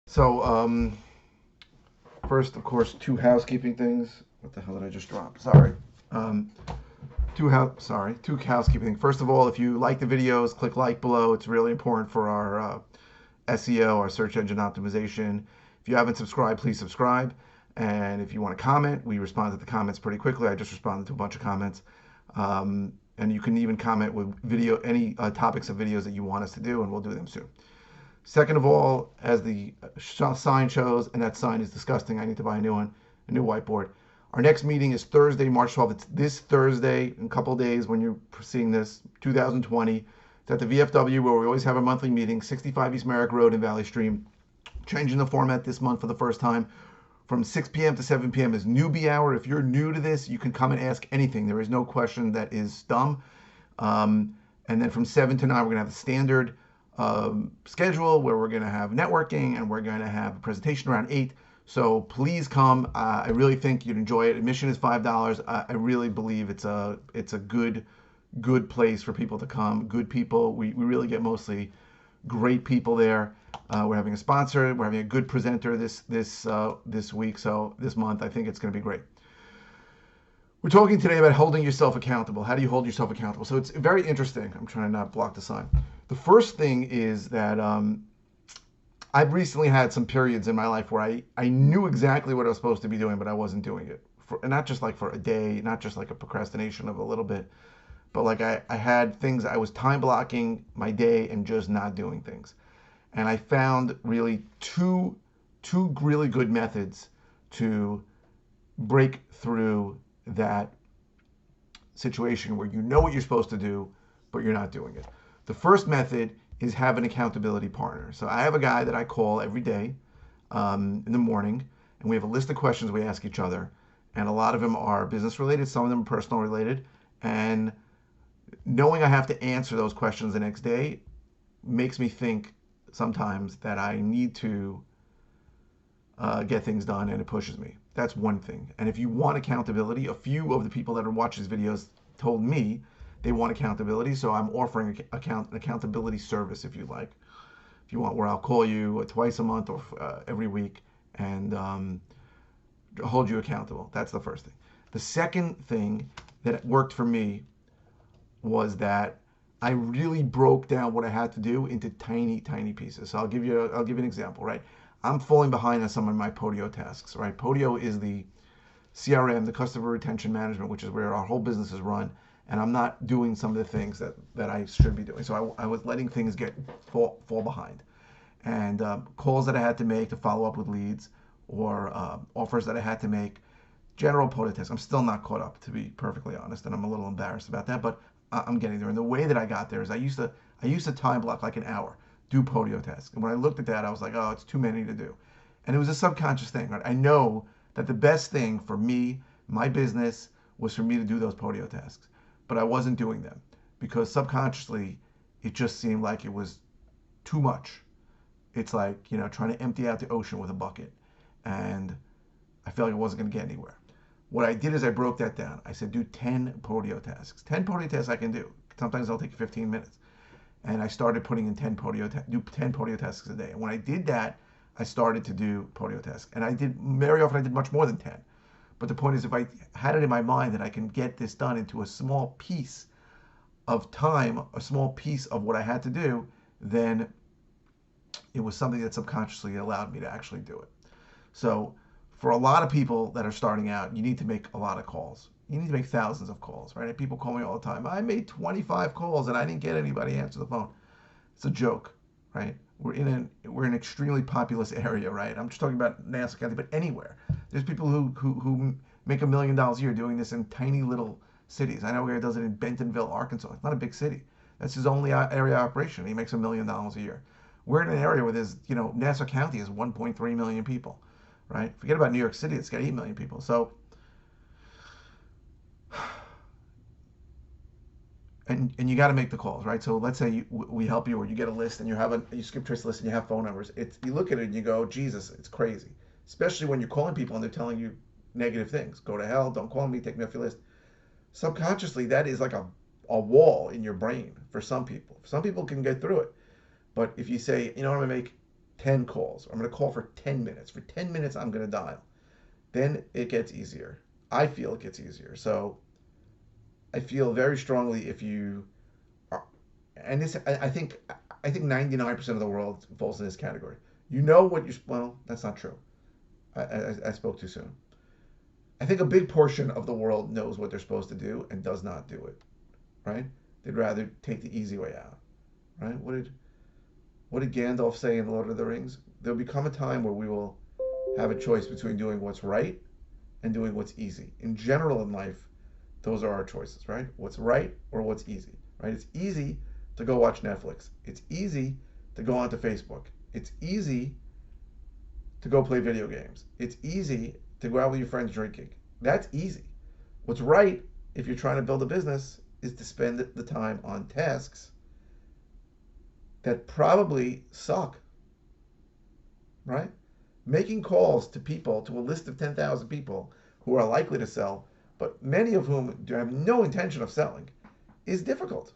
So, first, of course, two housekeeping things. What the hell did I just drop? Sorry. Um, two housekeeping things. First of all, if you like the videos, click like below. It's really important for our SEO, our search engine optimization. If you haven't subscribed, please subscribe. And if you want to comment, we respond to the comments pretty quickly. I just responded to a bunch of comments. And you can even comment with any topics of videos that you want us to do, and we'll do them soon. Second of all, as the sign shows, and that sign is disgusting, I need to buy a new one, a new whiteboard. Our next meeting is Thursday, March 12th. It's this Thursday, in a couple of days when you're seeing this, 2020. It's at the VFW where we always have a monthly meeting, 65 East Merrick Road in Valley Stream. Changing the format this month for the first time. From 6 p.m. to 7 p.m. is newbie hour. If you're new to this, you can come and ask anything. There is no question that is dumb. And then from 7 to 9, we're going to have the standard schedule where we're going to have networking and we're going to have a presentation around 8. So please come. I really think you'd enjoy it. Admission is $5. I really believe it's a good place for people to come. Good people. We really get mostly great people there. We're having a sponsor. We're having a good presenter this week. So this month, I think it's going to be great. We're talking today about holding yourself accountable. How do you hold yourself accountable? So it's very interesting. I'm trying to not block the sign. The first thing is that I've recently had some periods in my life where I knew exactly what I was supposed to be doing, but I wasn't doing it. And not just like for a day, not just like a procrastination of a little bit, but like I had things, I was time blocking my day and just not doing things. And I found really two really good methods to break through that situation where you know what you're supposed to do, but you're not doing it. The first method is have an accountability partner. So I have a guy that I call every day in the morning, and we have a list of questions we ask each other. And a lot of them are business related, some of them are personal related. And knowing I have to answer those questions the next day makes me think sometimes that I need to get things done, and it pushes me. That's one thing. And if you want accountability, a few of the people that are watching these videos told me they want accountability, so I'm offering an accountability service, if you like. If you want, where I'll call you twice a month or every week and hold you accountable. That's the first thing. The second thing that worked for me was that I really broke down what I had to do into tiny pieces. So I'll give you an example, right? I'm falling behind on some of my Podio tasks, right? Podio is the CRM, the customer retention management, which is where our whole business is run, and I'm not doing some of the things that I should be doing. So I was letting things fall behind, and calls that I had to make to follow up with leads, or offers that I had to make, general Podio tasks. I'm still not caught up, to be perfectly honest, and I'm a little embarrassed about that, but I'm getting there. And the way that I got there is I used to time block like an hour, do Podio tasks. And when I looked at that, I was like, oh, it's too many to do. And it was a subconscious thing, right? I know that the best thing for me, my business, was for me to do those Podio tasks. But I wasn't doing them because subconsciously it just seemed like it was too much. It's like, trying to empty out the ocean with a bucket. And I felt like I wasn't going to get anywhere. What I did is I broke that down. I said, do 10 Podio tasks. 10 Podio tasks I can do. Sometimes I'll take 15 minutes. And I started putting in 10 Podio tasks a day. And when I did that, I started to do Podio tasks. And very often I did much more than 10. But the point is, if I had it in my mind that I can get this done into a small piece of time, a small piece of what I had to do, then it was something that subconsciously allowed me to actually do it. So for a lot of people that are starting out, you need to make a lot of calls. You need to make thousands of calls, right? And people call me all the time. I made 25 calls and I didn't get anybody to answer the phone. It's a joke, right? We're in an extremely populous area, right? I'm just talking about Nassau County, but anywhere. There's people who make $1 million a year doing this in tiny little cities. I know where he does it in Bentonville, Arkansas. It's not a big city. That's his only area operation. He makes $1 million a year. We're in an area where there's, Nassau County is 1.3 million people, right? Forget about New York City. It's got 8 million people. So, and you got to make the calls, right? So let's say we help you, or you get a list and you skip trace list and you have phone numbers. You look at it and you go, Jesus, it's crazy. Especially when you're calling people and they're telling you negative things. Go to hell, don't call me, take me off your list. Subconsciously, that is like a wall in your brain for some people. Some people can get through it. But if you say, I'm going to make 10 calls. I'm going to call for 10 minutes. For 10 minutes, I'm going to dial. Then it gets easier. I feel it gets easier. So I feel very strongly if you are, and this, I think 99% of the world falls in this category. You know what you, well, that's not true. I spoke too soon. I think a big portion of the world knows what they're supposed to do and does not do it, right? They'd rather take the easy way out, right? What did Gandalf say in Lord of the Rings? There'll become a time where we will have a choice between doing what's right and doing what's easy. In general in life, those are our choices, right? What's right or what's easy, right? It's easy to go watch Netflix. It's easy to go onto Facebook. It's easy to go play video games. It's easy to go out with your friends drinking. That's easy. What's right, if you're trying to build a business, is to spend the time on tasks that probably suck, right? Making calls to people, to a list of 10,000 people who are likely to sell, but many of whom have no intention of selling, is difficult.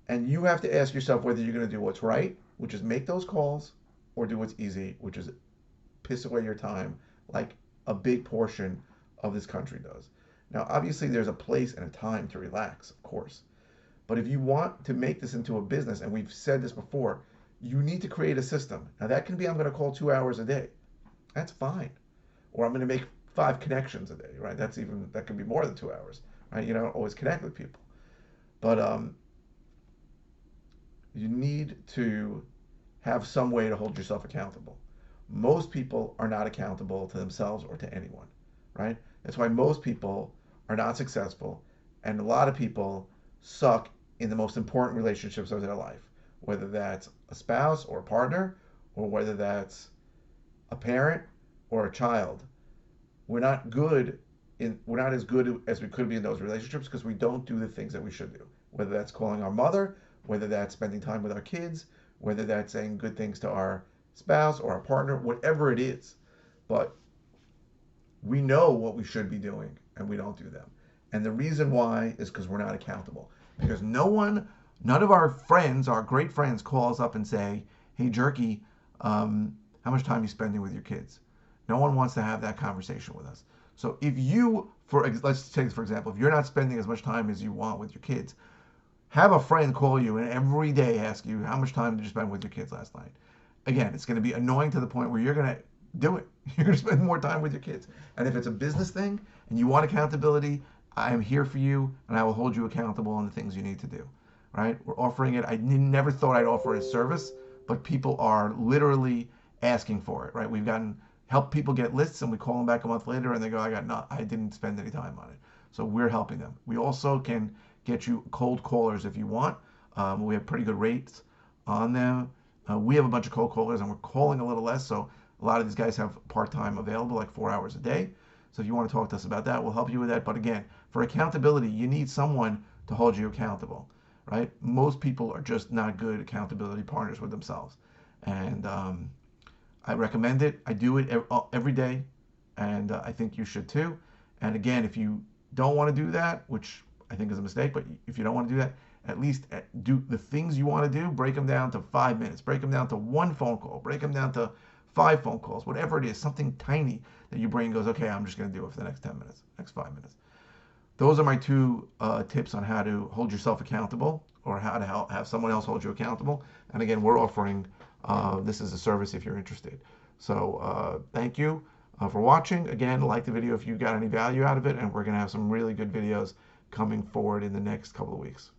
And you have to ask yourself whether you're going to do what's right, which is make those calls, or do what's easy, which is piss away your time like a big portion of this country does. Now, obviously, there's a place and a time to relax, of course. But if you want to make this into a business, and we've said this before, you need to create a system. Now, that can be I'm going to call 2 hours a day. That's fine. Or I'm going to make 5 connections a day, right? That can be more than 2 hours, right? You don't always connect with people. But you need to have some way to hold yourself accountable. Most people are not accountable to themselves or to anyone, right? That's why most people are not successful, and a lot of people suck in the most important relationships of their life, whether that's a spouse or a partner, or whether that's a parent or a child. We're not as good as we could be in those relationships because we don't do the things that we should do, whether that's calling our mother, whether that's spending time with our kids, whether that's saying good things to our spouse or our partner, whatever it is. But we know what we should be doing and we don't do them. And the reason why is because we're not accountable. Because none of our friends, our great friends, call us up and say, hey, Jerky, how much time are you spending with your kids? No one wants to have that conversation with us. So if you, let's take this for example, if you're not spending as much time as you want with your kids, have a friend call you and every day ask you, how much time did you spend with your kids last night? Again, it's going to be annoying to the point where you're going to do it. You're going to spend more time with your kids. And if it's a business thing and you want accountability, I am here for you and I will hold you accountable on the things you need to do. Right? We're offering it. I never thought I'd offer it as service, but people are literally asking for it. Right? We've helped people get lists and we call them back a month later and they go, I didn't spend any time on it. So we're helping them. We also can get you cold callers if you want. We have pretty good rates on them. We have a bunch of cold callers and we're calling a little less. So a lot of these guys have part-time available, like 4 hours a day. So if you want to talk to us about that, we'll help you with that. But again, for accountability, you need someone to hold you accountable, right? Most people are just not good accountability partners with themselves. And I recommend it. I do it every day. And I think you should too. And again, if you don't want to do that, which I think is a mistake, but if you don't want to do that, at least do the things you want to do, break them down to 5 minutes, break them down to 1 phone call, break them down to 5 phone calls, whatever it is, something tiny that your brain goes, okay, I'm just going to do it for the next 10 minutes, next 5 minutes. Those are my 2 tips on how to hold yourself accountable or how to have someone else hold you accountable. And again, we're offering this as a service if you're interested. So thank you for watching. Again, like the video if you got any value out of it, and we're going to have some really good videos coming forward in the next couple of weeks.